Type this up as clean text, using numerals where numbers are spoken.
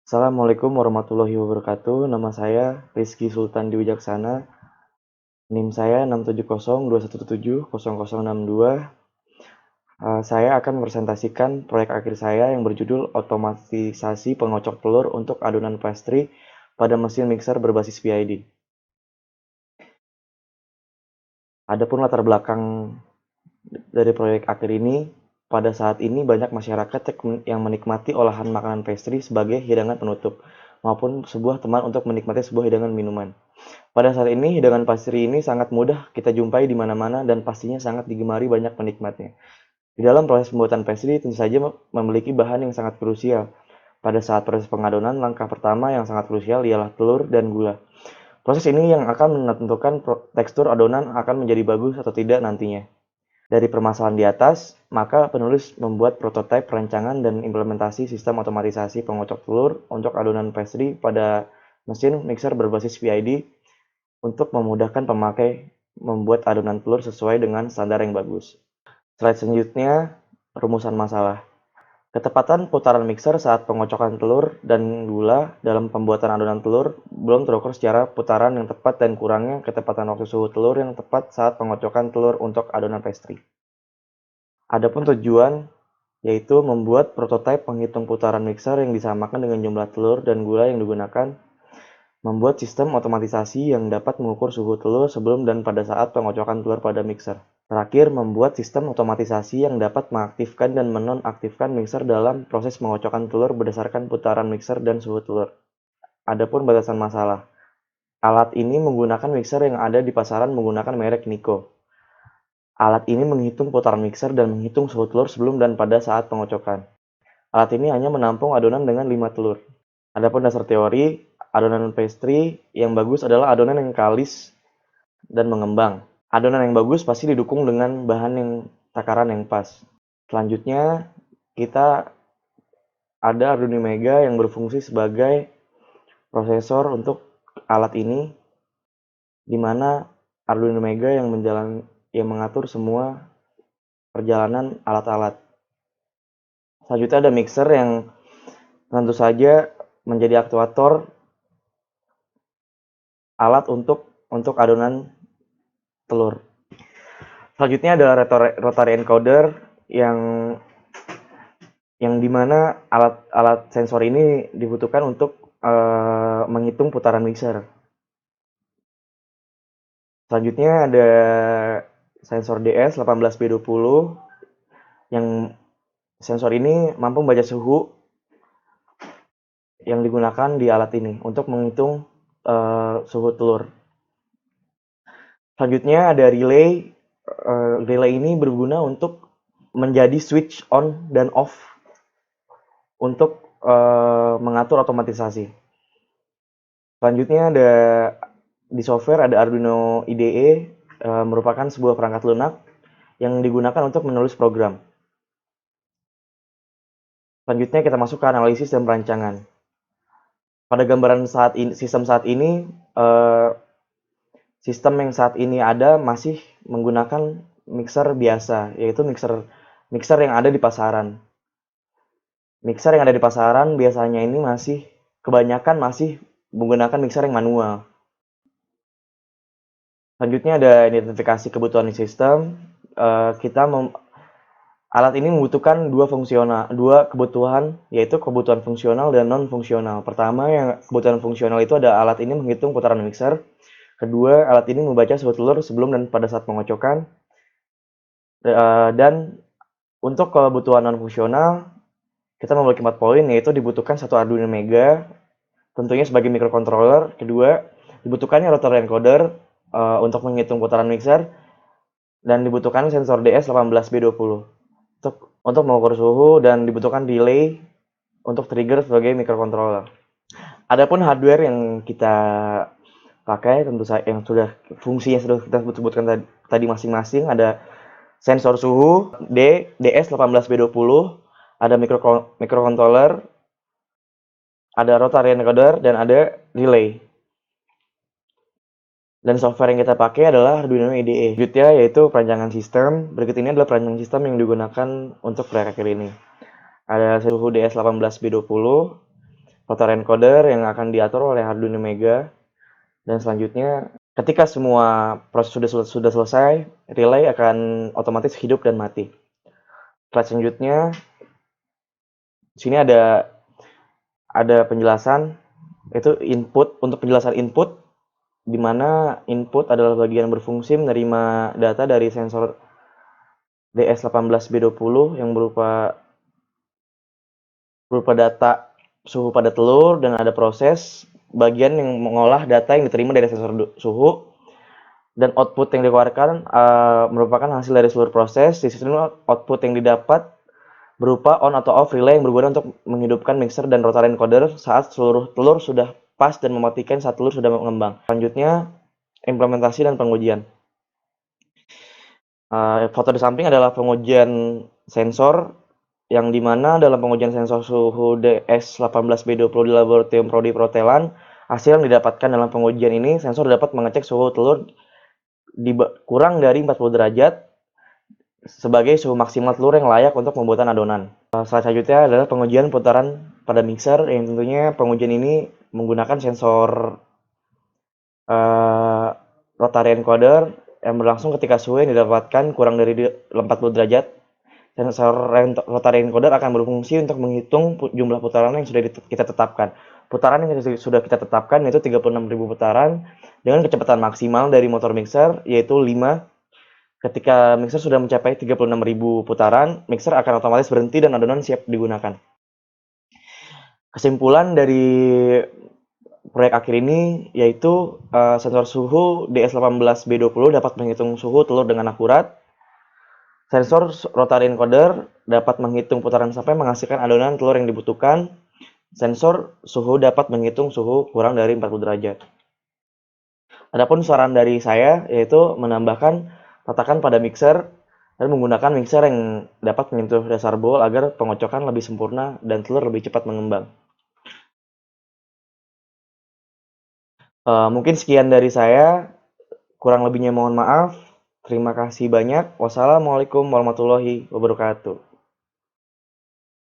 Assalamualaikum warahmatullahi wabarakatuh. Nama saya Rizky Sultan Dwijaksana. NIM saya 67021170062. Saya akan presentasikan proyek akhir saya yang berjudul Otomatisasi Pengocok Telur untuk Adonan Pastry pada mesin mixer berbasis PID. Adapun latar belakang dari proyek akhir ini, pada saat ini banyak masyarakat yang menikmati olahan makanan pastry sebagai hidangan penutup, maupun sebuah teman untuk menikmati sebuah hidangan minuman. Pada saat ini, hidangan pastry ini sangat mudah kita jumpai di mana-mana dan pastinya sangat digemari banyak penikmatnya. Di dalam proses pembuatan pastry tentu saja memiliki bahan yang sangat krusial. Pada saat proses pengadonan, langkah pertama yang sangat krusial ialah telur dan gula. Proses ini yang akan menentukan tekstur adonan akan menjadi bagus atau tidak nantinya. Dari permasalahan di atas, maka penulis membuat prototipe rancangan dan implementasi sistem otomatisasi pengocok telur untuk adonan pastry pada mesin mixer berbasis PID untuk memudahkan pemakai membuat adonan telur sesuai dengan standar yang bagus. Slide selanjutnya, rumusan masalah. Ketepatan putaran mixer saat pengocokan telur dan gula dalam pembuatan adonan telur belum terukur secara putaran yang tepat dan kurangnya ketepatan waktu suhu telur yang tepat saat pengocokan telur untuk adonan pastry. Adapun tujuan yaitu membuat prototipe penghitung putaran mixer yang disamakan dengan jumlah telur dan gula yang digunakan, membuat sistem otomatisasi yang dapat mengukur suhu telur sebelum dan pada saat pengocokan telur pada mixer. Terakhir, membuat sistem otomatisasi yang dapat mengaktifkan dan menonaktifkan mixer dalam proses pengocokan telur berdasarkan putaran mixer dan suhu telur. Adapun batasan masalah. Alat ini menggunakan mixer yang ada di pasaran menggunakan merek Nico. Alat ini menghitung putaran mixer dan menghitung suhu telur sebelum dan pada saat pengocokan. Alat ini hanya menampung adonan dengan 5 telur. Adapun dasar teori, adonan pastry yang bagus adalah adonan yang kalis dan mengembang. Adonan yang bagus pasti didukung dengan bahan yang takaran yang pas. Selanjutnya, kita ada Arduino Mega yang berfungsi sebagai prosesor untuk alat ini, di mana Arduino Mega yang mengatur semua perjalanan alat-alat. Selanjutnya ada mixer yang tentu saja menjadi aktuator alat untuk adonan telur. Selanjutnya ada rotary encoder yang dimana alat sensor ini dibutuhkan untuk menghitung putaran mixer. Selanjutnya ada sensor DS18B20 yang sensor ini mampu membaca suhu yang digunakan di alat ini untuk menghitung suhu telur. Selanjutnya ada relay. Relay ini berguna untuk menjadi switch on dan off untuk mengatur otomatisasi. Selanjutnya ada di software ada Arduino IDE, merupakan sebuah perangkat lunak yang digunakan untuk menulis program. Selanjutnya kita masuk ke analisis dan perancangan. Pada gambaran sistem saat ini, sistem yang saat ini ada masih menggunakan mixer biasa, yaitu mixer yang ada di pasaran. Mixer yang ada di pasaran biasanya ini kebanyakan masih menggunakan mixer yang manual. Selanjutnya ada identifikasi kebutuhan sistem. Alat ini membutuhkan dua kebutuhan, yaitu kebutuhan fungsional dan non-fungsional. Pertama, yang kebutuhan fungsional itu ada alat ini menghitung putaran mixer. Kedua, alat ini membaca suhu telur sebelum dan pada saat pengocokan. Dan untuk kebutuhan non-fungsional, kita memiliki 4 poin, yaitu dibutuhkan satu Arduino Mega, tentunya sebagai microcontroller. Kedua, dibutuhkannya rotary encoder untuk menghitung putaran mixer, dan dibutuhkan sensor DS18B20 untuk mengukur suhu, dan dibutuhkan delay untuk trigger sebagai microcontroller. Adapun hardware yang kita pakai tentu saja yang fungsinya sudah kita sebutkan tadi masing-masing. Ada sensor suhu DS18B20, ada microcontroller, ada rotary encoder, dan ada relay. Dan software yang kita pakai adalah Arduino IDE. Selanjutnya yaitu perancangan sistem. Berikut ini adalah perancangan sistem yang digunakan untuk proyek akhir ini. Ada suhu DS18B20, rotary encoder yang akan diatur oleh Arduino Mega, dan selanjutnya ketika semua proses sudah selesai, relay akan otomatis hidup dan mati. Selanjutnya, di sini ada penjelasan, itu input. Untuk penjelasan input, di mana input adalah bagian berfungsi menerima data dari sensor DS18B20 yang berupa data suhu pada telur, dan ada proses bagian yang mengolah data yang diterima dari sensor suhu, dan output yang dikeluarkan merupakan hasil dari seluruh proses. Di sini output yang didapat berupa on atau off relay yang berguna untuk menghidupkan mixer dan rotary encoder saat seluruh telur sudah pas dan mematikan saat telur sudah mengembang. Selanjutnya, implementasi dan pengujian. Foto di samping adalah pengujian sensor, yang dimana dalam pengujian sensor suhu DS18B20 di laboratorium Prodi Protelan, hasil yang didapatkan dalam pengujian ini, sensor dapat mengecek suhu telur kurang dari 40 derajat sebagai suhu maksimal telur yang layak untuk pembuatan adonan. Selanjutnya adalah pengujian putaran pada mixer, yang tentunya pengujian ini menggunakan sensor rotary encoder yang berlangsung ketika suhu yang didapatkan kurang dari 40 derajat. Sensor rotary encoder akan berfungsi untuk menghitung jumlah putaran yang sudah kita tetapkan. Putaran yang sudah kita tetapkan yaitu 36.000 putaran dengan kecepatan maksimal dari motor mixer yaitu 5. Ketika mixer sudah mencapai 36.000 putaran, mixer akan otomatis berhenti dan adonan siap digunakan. Kesimpulan dari proyek akhir ini yaitu sensor suhu DS18B20 dapat menghitung suhu telur dengan akurat. Sensor rotary encoder dapat menghitung putaran sampai menghasilkan adonan telur yang dibutuhkan. Sensor suhu dapat menghitung suhu kurang dari 40 derajat. Adapun saran dari saya yaitu menambahkan tatakan pada mixer dan menggunakan mixer yang dapat menyentuh dasar bowl agar pengocokan lebih sempurna dan telur lebih cepat mengembang. Mungkin sekian dari saya, kurang lebihnya mohon maaf. Terima kasih banyak. Wassalamualaikum warahmatullahi wabarakatuh.